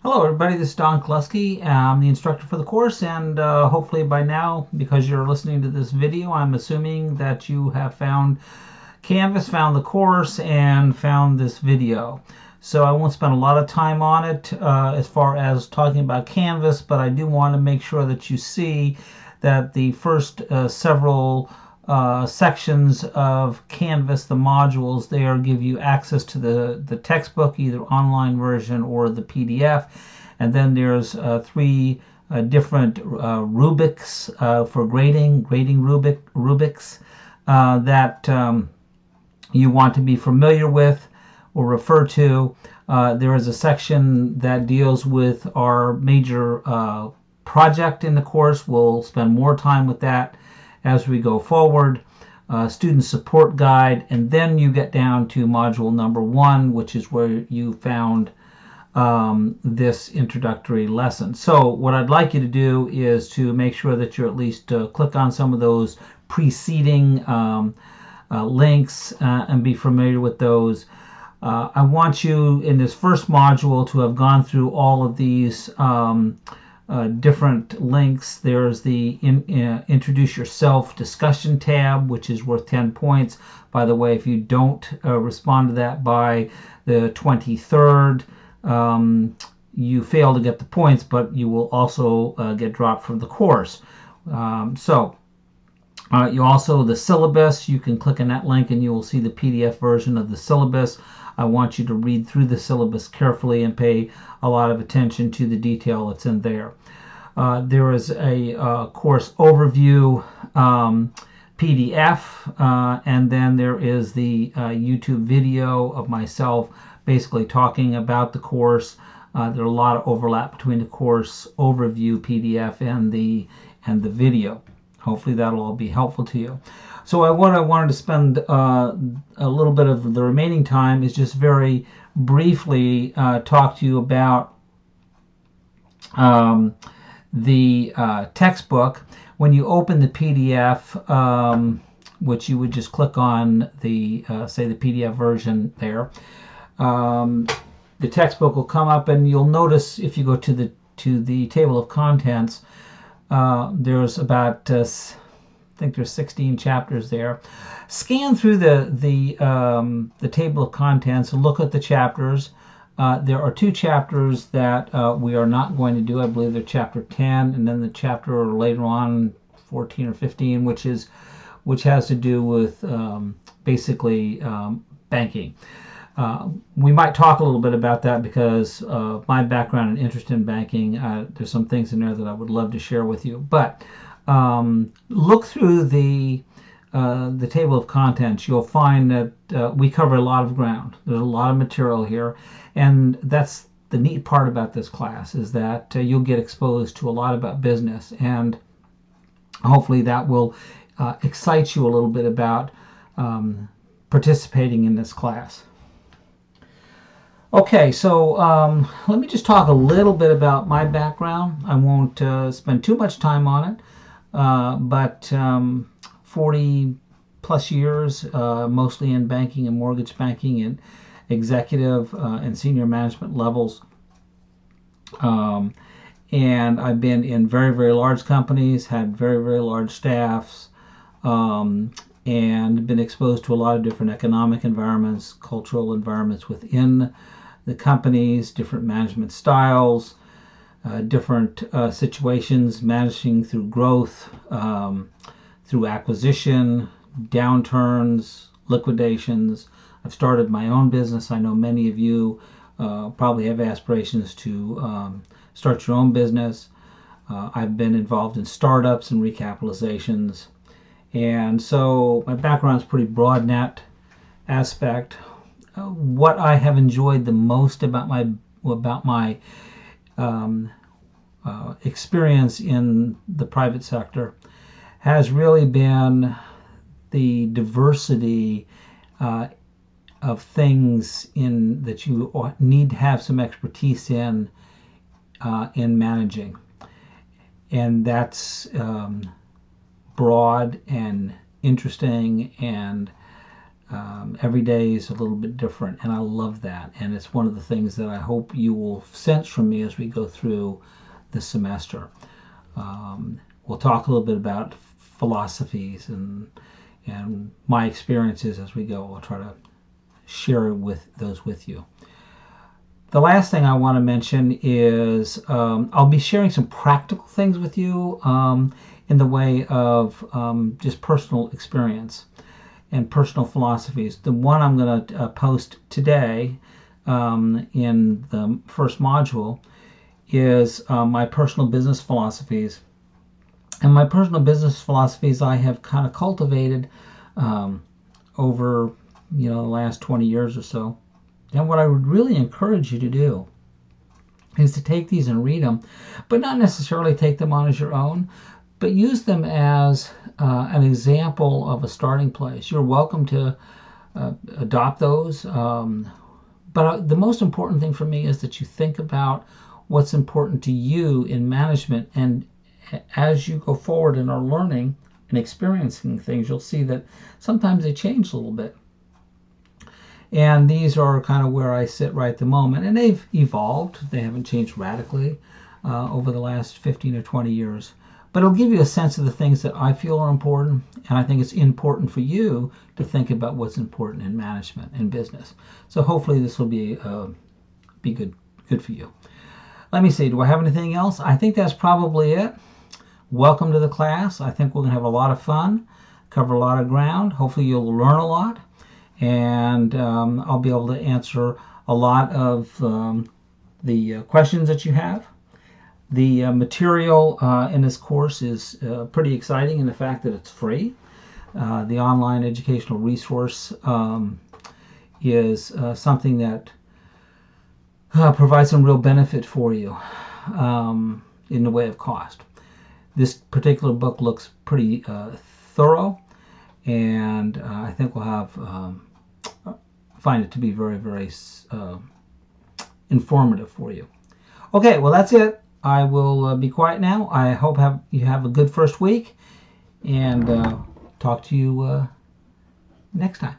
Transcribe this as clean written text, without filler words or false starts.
Hello everybody, this is Don Kleski. I'm the instructor for the course, and hopefully by now, because you're listening to this video, I'm assuming that you have found Canvas, found the course, and found this video. So I won't spend a lot of time on it as far as talking about Canvas, but I do want to make sure that you see that the first several sections of Canvas, the modules there, give you access to the textbook, either online version or the PDF. And then there's three different rubrics for grading rubrics that you want to be familiar with or refer to. There is a section that deals with our major project in the course. We'll spend more time with that as we go forward. Student support guide, and then you get down to module number 1, which is where you found this introductory lesson. So what I'd like you to do is to make sure that you at least click on some of those preceding links and be familiar with those. I want you in this first module to have gone through all of these different links. There's the Introduce Yourself discussion tab, which is worth 10 points. By the way, if you don't respond to that by the 23rd, you fail to get the points, but you will also get dropped from the course. You also, the syllabus, you can click on that link and you will see the PDF version of the syllabus. I want you to read through the syllabus carefully and pay a lot of attention to the detail that's in there. There is a course overview PDF, and then there is the YouTube video of myself basically talking about the course. There's a lot of overlap between the course overview PDF and the video. Hopefully that'll all be helpful to you. So what I wanted to spend a little bit of the remaining time is just very briefly talk to you about the textbook. When you open the PDF, which you would just click on the say the PDF version there, the textbook will come up, and you'll notice if you go to the table of contents, there's about I think there's 16 chapters there. Scan through the table of contents and look at the chapters. There are 2 chapters that we are not going to do. I believe they're chapter 10, and then the chapter later on 14 or 15, which has to do with basically banking. We might talk a little bit about that because my background and interest in banking, there's some things in there that I would love to share with you. But look through the table of contents. You'll find that we cover a lot of ground. There's a lot of material here, and that's the neat part about this class, is that you'll get exposed to a lot about business, and hopefully that will excite you a little bit about participating in this class. Okay, so let me just talk a little bit about my background. I won't spend too much time on it, but 40 plus years, mostly in banking and mortgage banking and executive and senior management levels. And I've been in very, very large companies, had very, very large staffs, and been exposed to a lot of different economic environments, cultural environments within the companies, different management styles, different situations, managing through growth, through acquisition, downturns, liquidations. I've started my own business. I know many of you probably have aspirations to start your own business. I've been involved in startups and recapitalizations. And so my background is pretty broad in that aspect. What I have enjoyed the most about my experience in the private sector has really been the diversity of things that you need to have some expertise in managing, and that's broad and interesting and Every day is a little bit different, and I love that. And it's one of the things that I hope you will sense from me as we go through the semester. We'll talk a little bit about philosophies and my experiences as we go. I'll try to share those with you. The last thing I want to mention is I'll be sharing some practical things with you in the way of just personal experience and personal philosophies. The one I'm going to post today in the first module is my personal business philosophies. And my personal business philosophies I have kind of cultivated over the last 20 years or so. And what I would really encourage you to do is to take these and read them, but not necessarily take them on as your own, but use them as an example of a starting place. You're welcome to adopt those, but the most important thing for me is that you think about what's important to you in management, and as you go forward and are learning and experiencing things, you'll see that sometimes they change a little bit. And these are kind of where I sit right at the moment, and they've evolved. They haven't changed radically over the last 15 or 20 years. But it'll give you a sense of the things that I feel are important, and I think it's important for you to think about what's important in management and business. So hopefully this will be good for you. Let me see, do I have anything else? I think that's probably it. Welcome to the class. I think we're going to have a lot of fun, cover a lot of ground. Hopefully you'll learn a lot, and I'll be able to answer a lot of the questions that you have. The material in this course is pretty exciting in the fact that it's free. The online educational resource is something that provides some real benefit for you in the way of cost. This particular book looks pretty thorough, and I think we'll find it to be very, very informative for you. Okay, well that's it. I will be quiet now. I hope you have a good first week, and talk to you next time.